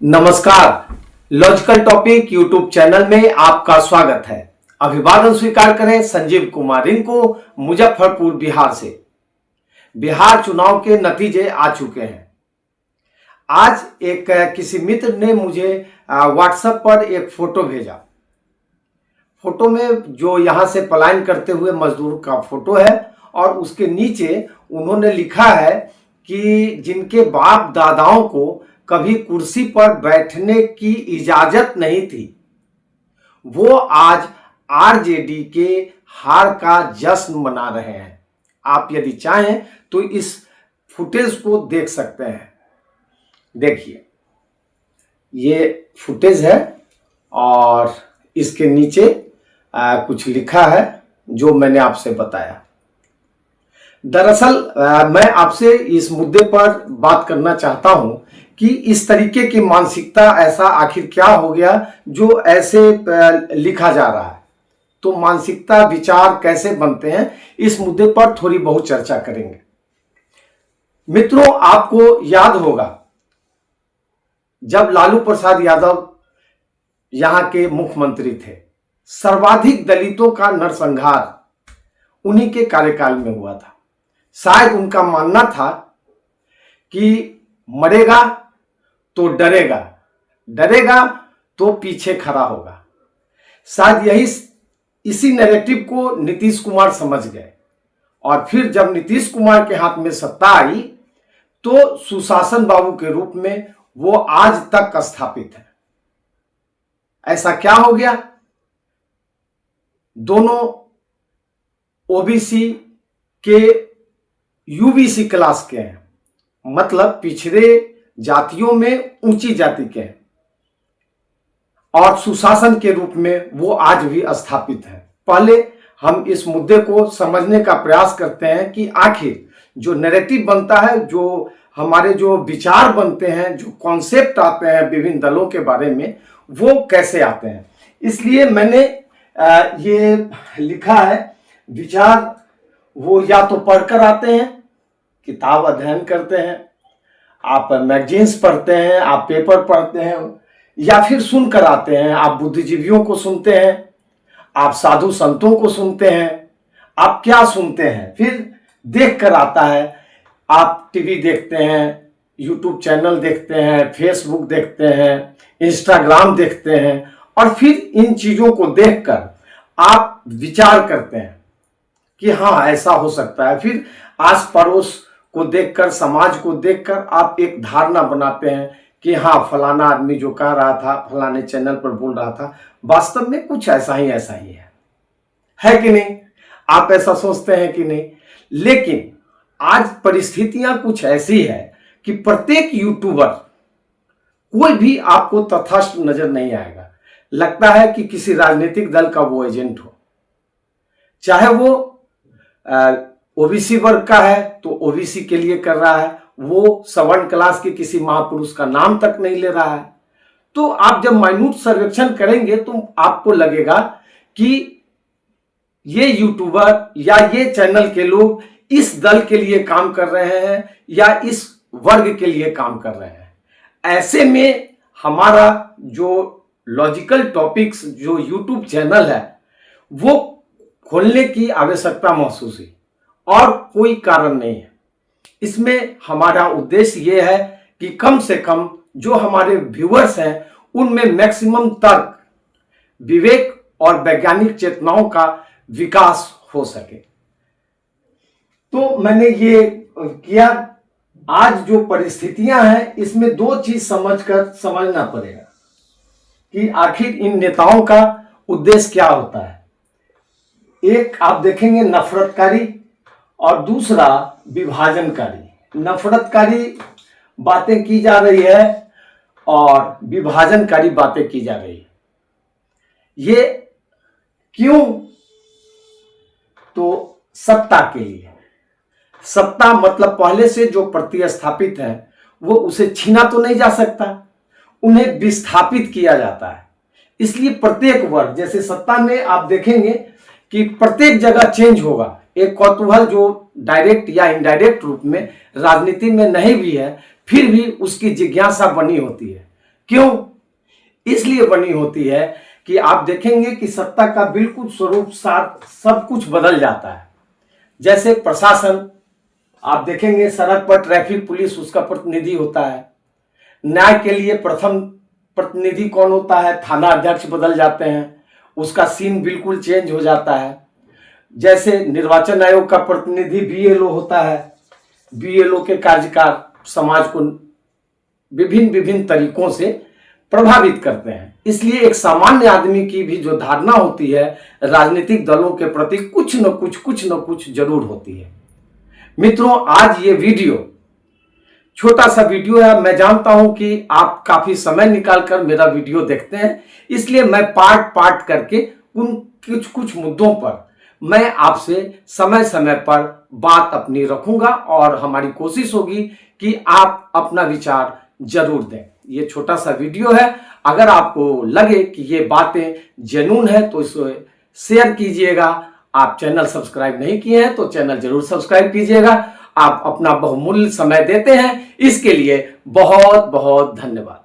नमस्कार। Logical topic YouTube channel में आपका स्वागत है। अभिवादन स्वीकार करें संजीव कुमार इनको मुजफ्फरपुर बिहार से। बिहार चुनाव के नतीजे आ चुके हैं। आज एक किसी मित्र ने मुझे व्हाट्सएप पर एक फोटो भेजा। फोटो में जो यहाँ से पलायन करते हुए मजदूर का फोटो है और उसके नीचे उन्होंने लिखा है कि जिनके बाप दादाओं को कभी कुर्सी पर बैठने की इजाजत नहीं थी, वो आज आरजेडी के हार का जश्न मना रहे हैं। आप यदि चाहें तो इस फुटेज को देख सकते हैं। देखिए, ये फुटेज है और इसके नीचे कुछ लिखा है जो मैंने आपसे बताया। दरअसल मैं आपसे इस मुद्दे पर बात करना चाहता हूं कि इस तरीके की मानसिकता ऐसा आखिर क्या हो गया जो ऐसे लिखा जा रहा है। तो मानसिकता विचार कैसे बनते हैं, इस मुद्दे पर थोड़ी बहुत चर्चा करेंगे। मित्रों, आपको याद होगा जब लालू प्रसाद यादव यहां के मुख्यमंत्री थे, सर्वाधिक दलितों का नरसंहार उन्हीं के कार्यकाल में हुआ था। शायद उनका मानना था कि मरेगा तो डरेगा, डरेगा तो पीछे खड़ा होगा। शायद इसी नैरेटिव को नीतीश कुमार समझ गए और फिर जब नीतीश कुमार के हाथ में सत्ता आई तो सुशासन बाबू के रूप में वो आज तक स्थापित है। ऐसा क्या हो गया? दोनों ओबीसी के यूबीसी क्लास के हैं, मतलब पिछड़े जातियों में ऊंची जाति के हैं और सुशासन के रूप में वो आज भी स्थापित है। पहले हम इस मुद्दे को समझने का प्रयास करते हैं कि आखिर जो नैरेटिव बनता है, जो हमारे जो विचार बनते हैं, जो कॉन्सेप्ट आते हैं विभिन्न दलों के बारे में, वो कैसे आते हैं। इसलिए मैंने ये लिखा है, विचार वो या तो पढ़कर आते हैं, किताब अध्ययन करते हैं, आप मैगजीन्स पढ़ते हैं, आप पेपर पढ़ते हैं, या फिर सुनकर आते हैं। आप बुद्धिजीवियों को सुनते हैं, आप साधु संतों को सुनते हैं। आप क्या सुनते हैं? फिर देख कर आता है। आप टीवी देखते हैं, यूट्यूब चैनल देखते हैं, फेसबुक देखते हैं, इंस्टाग्राम देखते हैं और फिर इन चीजों को देखकर आप विचार करते हैं कि हाँ, ऐसा हो सकता है। फिर आस पड़ोस को देखकर, समाज को देखकर आप एक धारणा बनाते हैं कि हाँ, फलाना आदमी जो कह रहा था, फलाने चैनल पर बोल रहा था, वास्तव में कुछ ऐसा ही है कि नहीं? आप ऐसा सोचते हैं कि नहीं? लेकिन आज परिस्थितियां कुछ ऐसी है कि प्रत्येक यूट्यूबर, कोई भी आपको तटस्थ नजर नहीं आएगा। लगता है कि किसी राजनीतिक दल का वो एजेंट हो। चाहे वो ओबीसी वर्ग का है तो ओबीसी के लिए कर रहा है, वो सवर्ण क्लास के किसी महापुरुष का नाम तक नहीं ले रहा है। तो आप जब माइन्यूट सर्वेक्षण करेंगे तो आपको लगेगा कि ये यूट्यूबर या ये चैनल के लोग इस दल के लिए काम कर रहे हैं या इस वर्ग के लिए काम कर रहे हैं। ऐसे में हमारा जो लॉजिकल टॉपिक्स जो यूट्यूब चैनल है वो खोलने की आवश्यकता महसूस हुई और कोई कारण नहीं है। इसमें हमारा उद्देश्य ये है कि कम से कम जो हमारे व्यूअर्स हैं उनमें मैक्सिमम तर्क, विवेक और वैज्ञानिक चेतनाओं का विकास हो सके। तो मैंने ये किया। आज जो परिस्थितियां हैं इसमें दो चीज समझना पड़ेगा कि आखिर इन नेताओं का उद्देश्य क्या होता है। एक आप देखेंगे नफरतकारी और दूसरा विभाजनकारी। नफरतकारी बातें की जा रही है और विभाजनकारी बातें की जा रही है। ये क्यों? तो सत्ता के लिए। सत्ता मतलब पहले से जो प्रतिस्थापित है वो उसे छीना तो नहीं जा सकता, उन्हें विस्थापित किया जाता है। इसलिए प्रत्येक वर्ग, जैसे सत्ता में आप देखेंगे कि प्रत्येक जगह चेंज होगा। एक कौतूहल जो डायरेक्ट या इनडायरेक्ट रूप में राजनीति में नहीं भी है, फिर भी उसकी जिज्ञासा बनी होती है क्यों? इसलिए बनी होती है कि आप देखेंगे कि सत्ता का बिल्कुल स्वरूप साथ सब कुछ बदल जाता है। जैसे प्रशासन, आप देखेंगे सड़क पर ट्रैफिक पुलिस उसका प्रतिनिधि होता है। न्याय के लिए प्रथम प्रतिनिधि कौन होता है? थाना अध्यक्ष बदल जाते हैं, उसका सीन बिल्कुल चेंज हो जाता है। जैसे निर्वाचन आयोग का प्रतिनिधि बीएलओ होता है, बीएलओ के कार्यकाल समाज को विभिन्न विभिन्न तरीकों से प्रभावित करते हैं। इसलिए एक सामान्य आदमी की भी जो धारणा होती है राजनीतिक दलों के प्रति कुछ न कुछ जरूर होती है। मित्रों, आज ये वीडियो छोटा सा वीडियो है। मैं जानता हूं कि आप काफी समय निकालकर मेरा वीडियो देखते हैं, इसलिए मैं पार्ट करके उन कुछ मुद्दों पर मैं आपसे समय समय पर बात अपनी रखूंगा और हमारी कोशिश होगी कि आप अपना विचार जरूर दें। ये छोटा सा वीडियो है, अगर आपको लगे कि ये बातें जेन्युइन है तो इसे शेयर कीजिएगा। आप चैनल सब्सक्राइब नहीं किए हैं तो चैनल जरूर सब्सक्राइब कीजिएगा। आप अपना बहुमूल्य समय देते हैं, इसके लिए बहुत बहुत धन्यवाद।